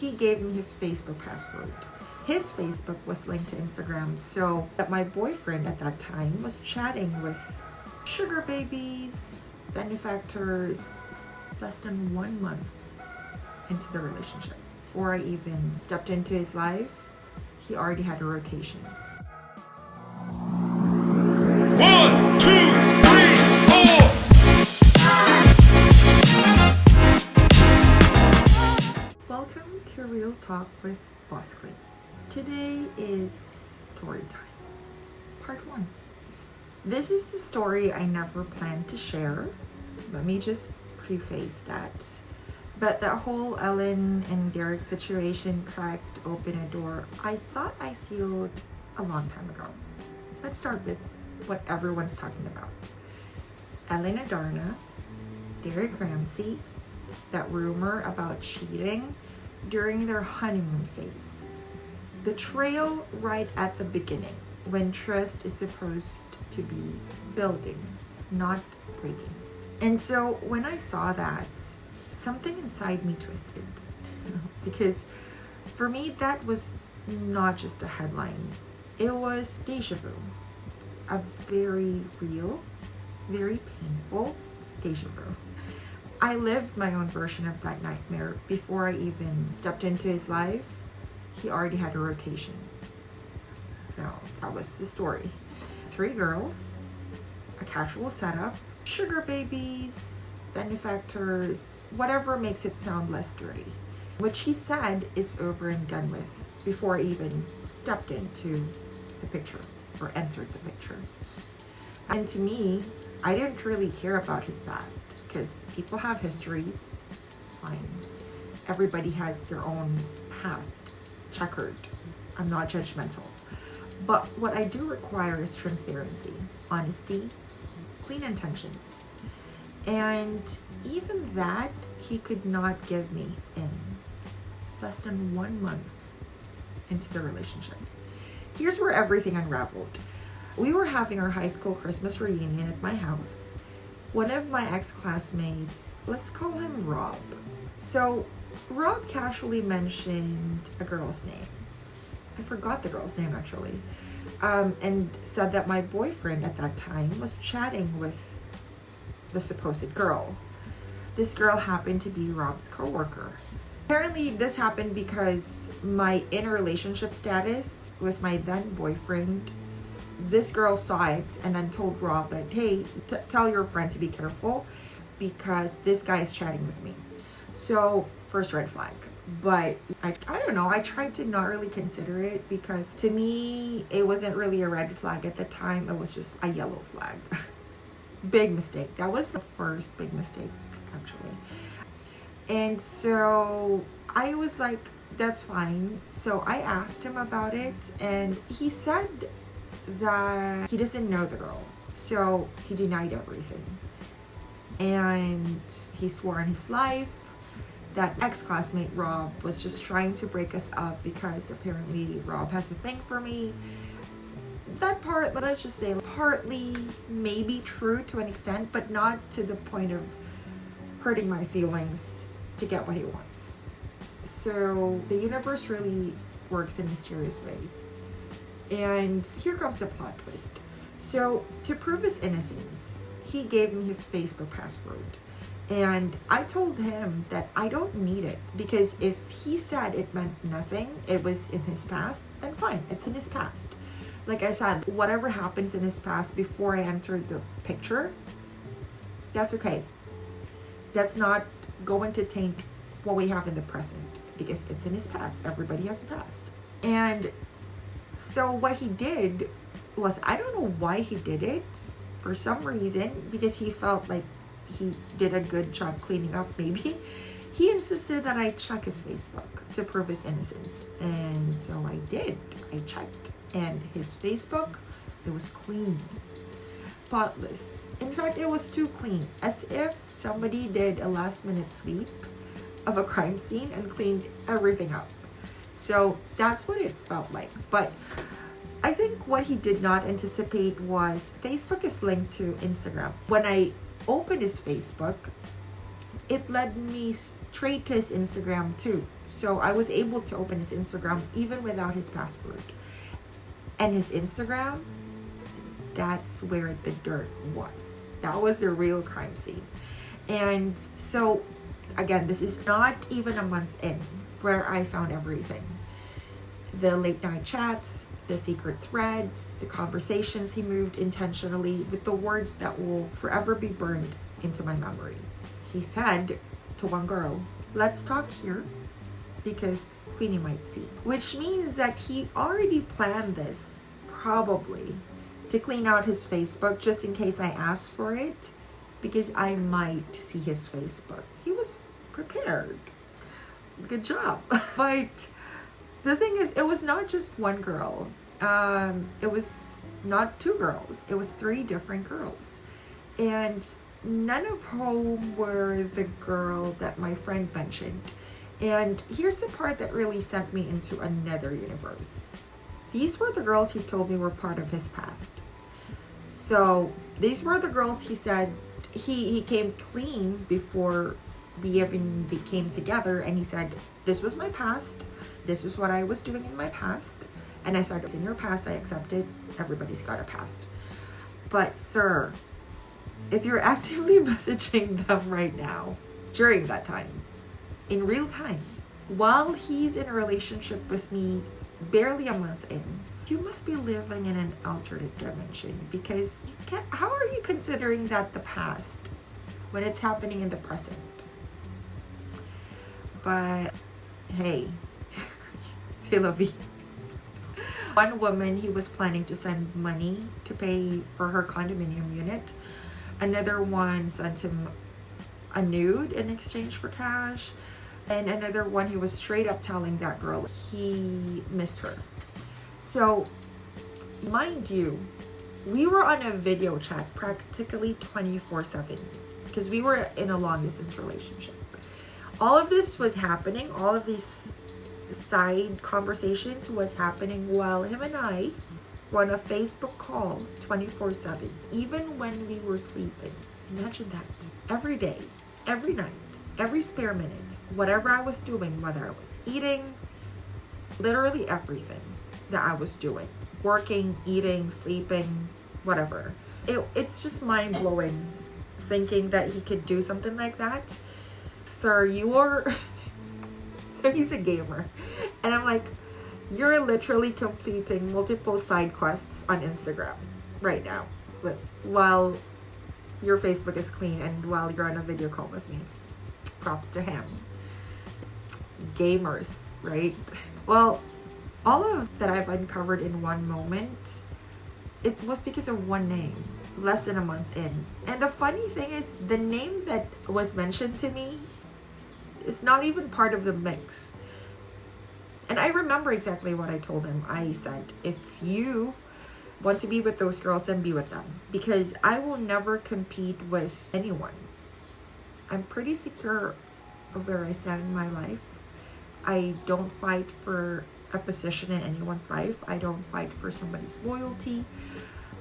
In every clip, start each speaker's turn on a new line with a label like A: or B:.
A: he gave me his Facebook password. His Facebook was linked to Instagram, so that my boyfriend at that time was chatting with sugar babies, benefactors, less than 1 month into the relationship. Before I even stepped into his life, he already had a rotation.
B: 1, 2, 3, 4.
A: Welcome to Real Talk with Boss Queen. Today is story time, part 1. This is a story I never planned to share. Let me just preface that. But that whole Ellen and Derek situation cracked open a door I thought I sealed a long time ago. Let's start with what everyone's talking about. Ellen Adarna, Derek Ramsey, that rumor about cheating during their honeymoon phase. Betrayal right at the beginning, when trust is supposed to be building, not breaking. And so when I saw that, something inside me twisted. Because for me, that was not just a headline. It was deja vu. A very real, very painful deja vu. I lived my own version of that nightmare. Before I even stepped into his life, he already had a rotation. So that was the story. 3 girls, a casual setup, sugar babies, benefactors, whatever makes it sound less dirty. What she said is over and done with before I even stepped into the picture or entered the picture. And to me, I didn't really care about his past because people have histories. Fine. Everybody has their own past, checkered. I'm not judgmental. But what I do require is transparency, honesty, clean intentions. And even that, he could not give me in less than 1 month into the relationship. Here's where everything unraveled. We were having our high school Christmas reunion at my house. One of my ex-classmates, let's call him Rob. So Rob casually mentioned a girl's name. I forgot the girl's name actually. And said that my boyfriend at that time was chatting with the supposed girl. This girl happened to be Rob's coworker. Apparently this happened because my in-relationship status with my then boyfriend, this girl saw it and then told Rob that, hey, tell your friend to be careful because this guy is chatting with me. So first red flag. But I don't know, I tried to not really consider it because to me, it wasn't really a red flag at the time. It was just a yellow flag. Big mistake. That was the first big mistake, actually. And so I was like, that's fine. So I asked him about it and he said that he doesn't know the girl. So he denied everything. And he swore on his life that ex-classmate Rob was just trying to break us up because apparently Rob has a thing for me. That part, let's just say, partly maybe true to an extent, but not to the point of hurting my feelings to get what he wants. So the universe really works in mysterious ways. And here comes the plot twist. So to prove his innocence, he gave me his Facebook password. And I told him that I don't need it because if he said it meant nothing, it was in his past, then fine, it's in his past. Like I said, whatever happens in his past before I entered the picture, that's okay. That's not going to taint what we have in the present because it's in his past. Everybody has a past. And so what he did was, I don't know why he did it. For some reason, because he felt like he did a good job cleaning up maybe, he insisted that I check his Facebook to prove his innocence. And so I did. I checked. And his Facebook, it was clean. Spotless. In fact, it was too clean. As if somebody did a last minute sweep of a crime scene and cleaned everything up. So that's what it felt like. But I think what he did not anticipate was Facebook is linked to Instagram. When I opened his Facebook, it led me straight to his Instagram too. So I was able to open his Instagram even without his password. And his Instagram, that's where the dirt was. That was the real crime scene. And so, again, this is not even a month in where I found everything. The late night chats, the secret threads, the conversations he moved intentionally with the words that will forever be burned into my memory. He said to one girl, "Let's talk here because Queenie might see." Which means that he already planned this, probably, to clean out his Facebook just in case I asked for it, because I might see his Facebook. He was prepared. Good job. But the thing is, it was not just one girl. It was not two girls. It was 3 different girls. And none of whom were the girl that my friend mentioned. And here's the part that really sent me into another universe. These were the girls he told me were part of his past. So these were the girls he said he came clean before we even became together, and he said, "This was my past. This is what I was doing in my past." And I said, "It's in your past. I accept it. Everybody's got a past." But sir, if you're actively messaging them right now, during that time, in real time, while he's in a relationship with me barely a month in, you must be living in an alternate dimension, because you can't, how are you considering that the past when it's happening in the present? But hey, c'est la vie. One woman, he was planning to send money to pay for her condominium unit. Another one sent him a nude in exchange for cash. And another one, he was straight up telling that girl he missed her. So, mind you, we were on a video chat practically 24/7 because we were in a long distance relationship. All of this was happening, all of these side conversations was happening while him and I were on a Facebook call 24/7, even when we were sleeping. Imagine that. Every day, every night, every spare minute, whatever I was doing, whether I was eating, literally everything that I was doing, working, eating, sleeping, whatever. It's just mind-blowing thinking that he could do something like that. Sir, you are... So he's a gamer. And I'm like, you're literally completing multiple side quests on Instagram right now, but while your Facebook is clean and while you're on a video call with me. Props to him. Gamers, right? Well, all of that I've uncovered in one moment, it was because of one name, less than a month in. And the funny thing is, the name that was mentioned to me is not even part of the mix. And I remember exactly what I told him. I said, if you want to be with those girls, then be with them. Because I will never compete with anyone. I'm pretty secure of where I stand in my life. I don't fight for a position in anyone's life. I don't fight for somebody's loyalty.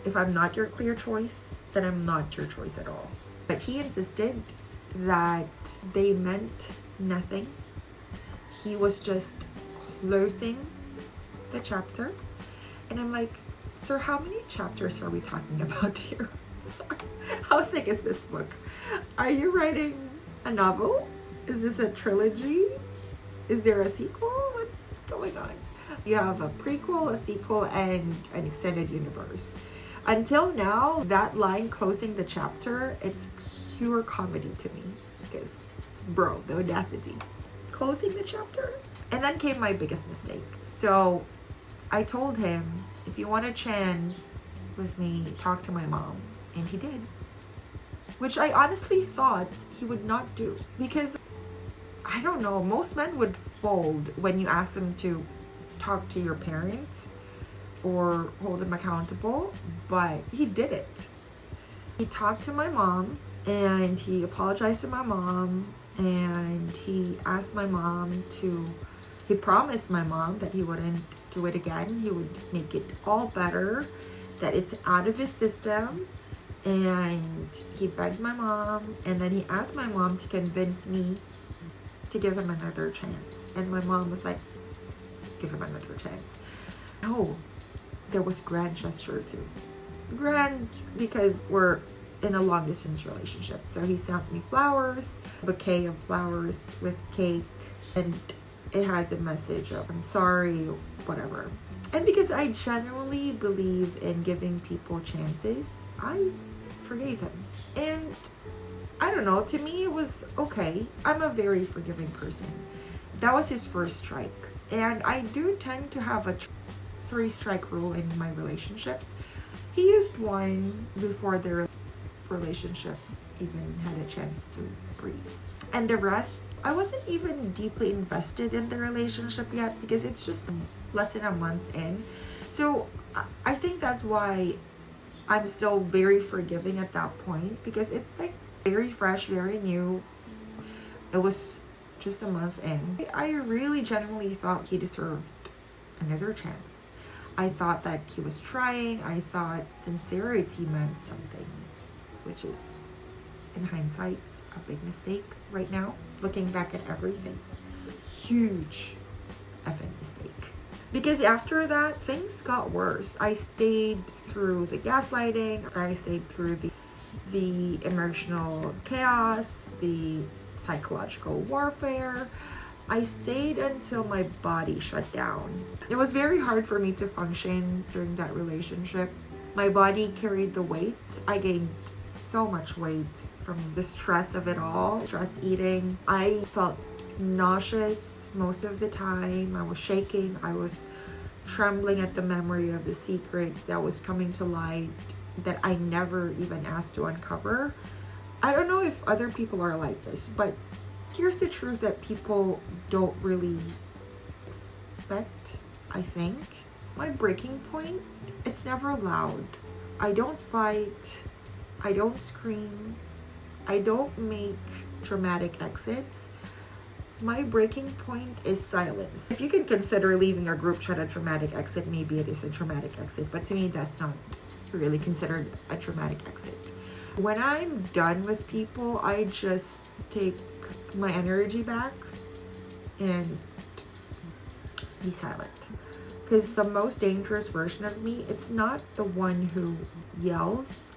A: If I'm not your clear choice, then I'm not your choice at all. But he insisted that they meant nothing. He was just closing the chapter. And I'm like, sir, how many chapters are we talking about here? How thick is this book? Are you writing a novel? Is this a trilogy? Is there a sequel? What's going on? You have a prequel, a sequel, and an extended universe. Until now, that line closing the chapter, it's pure comedy to me. Because, bro, the audacity. Closing the chapter? And then came my biggest mistake. So I told him, if you want a chance with me, talk to my mom. And he did. Which I honestly thought he would not do. Because, I don't know, most men would fold when you ask them to talk to your parents or hold them accountable. But he did it. He talked to my mom and he apologized to my mom and he asked my mom to, he promised my mom that he wouldn't do it again. He would make it all better, that it's out of his system. And he begged my mom, and then he asked my mom to convince me to give him another chance. And my mom was like, give him another chance. No, there was grand gesture too. Grand because we're in a long distance relationship. So he sent me flowers, a bouquet of flowers with cake, and it has a message of I'm sorry, whatever. And because I genuinely believe in giving people chances, I forgave him. And I don't know, to me it was okay. I'm a very forgiving person. That was his first strike. And I do tend to have a 3-strike rule in my relationships. He used one before the relationship even had a chance to breathe. And the rest, I wasn't even deeply invested in the relationship yet because it's just less than a month in. So I think that's why I'm still very forgiving at that point, because it's like very fresh, very new. It was just a month in. I really genuinely thought he deserved another chance. I thought that he was trying. I thought sincerity meant something, which is, in hindsight, a big mistake right now. Looking back at everything, huge effing mistake. Because after that, things got worse. I stayed through the gaslighting. I stayed through the emotional chaos, the psychological warfare. I stayed until my body shut down. It was very hard for me to function during that relationship. My body carried the weight. I gained so much weight from the stress of it all, stress eating. I felt nauseous most of the time. I was shaking. I was trembling at the memory of the secrets that was coming to light that I never even asked to uncover. I don't know if other people are like this, but here's the truth that people don't really expect, I think. My breaking point, it's never loud. I don't fight. I don't scream. I don't make dramatic exits. My breaking point is silence. If you can consider leaving a group chat a dramatic exit, maybe it is a dramatic exit. But to me, that's not really considered a dramatic exit. When I'm done with people, I just take my energy back and be silent. Because the most dangerous version of me, it's not the one who yells.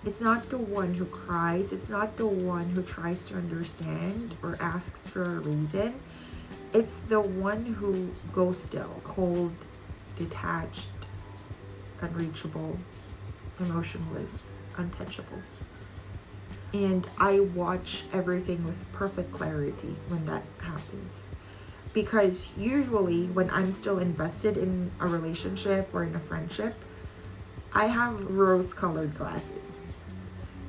A: It's not the one who cries. It's not the one who tries to understand or asks for a reason. It's the one who goes still, cold, detached, unreachable, emotionless, untouchable. And I watch everything with perfect clarity when that happens. Because usually when I'm still invested in a relationship or in a friendship, I have rose-colored glasses.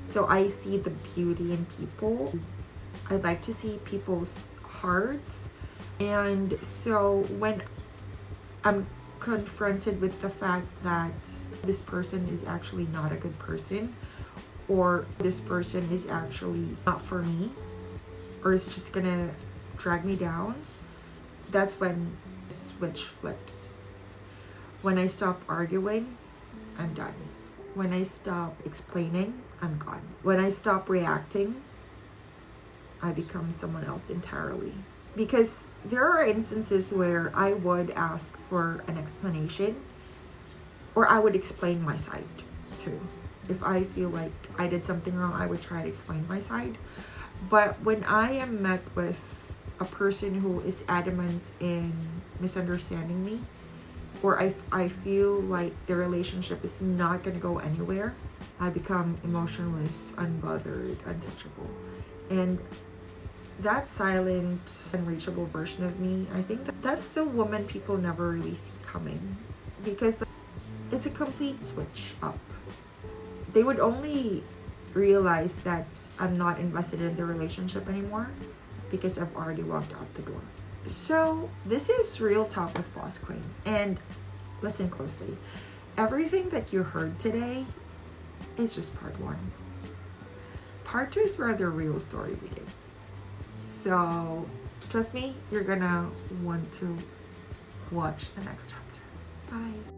A: So I see the beauty in people. I like to see people's hearts. And so when I'm confronted with the fact that this person is actually not a good person, or this person is actually not for me, or is just gonna drag me down, that's when the switch flips. When I stop arguing, I'm done. When I stop explaining, I'm gone. When I stop reacting, I become someone else entirely. Because there are instances where I would ask for an explanation, or I would explain my side too. If I feel like I did something wrong, I would try to explain my side. But when I am met with a person who is adamant in misunderstanding me, or I feel like the relationship is not going to go anywhere, I become emotionless, unbothered, untouchable. And that silent, unreachable version of me, I think that's the woman people never really see coming. Because it's a complete switch up. They would only realize that I'm not invested in the relationship anymore because I've already walked out the door. So this is Real Talk with Boss Queen. And listen closely. Everything that you heard today is just part 1. Part 2 is where the real story begins. So trust me, you're gonna want to watch the next chapter. Bye.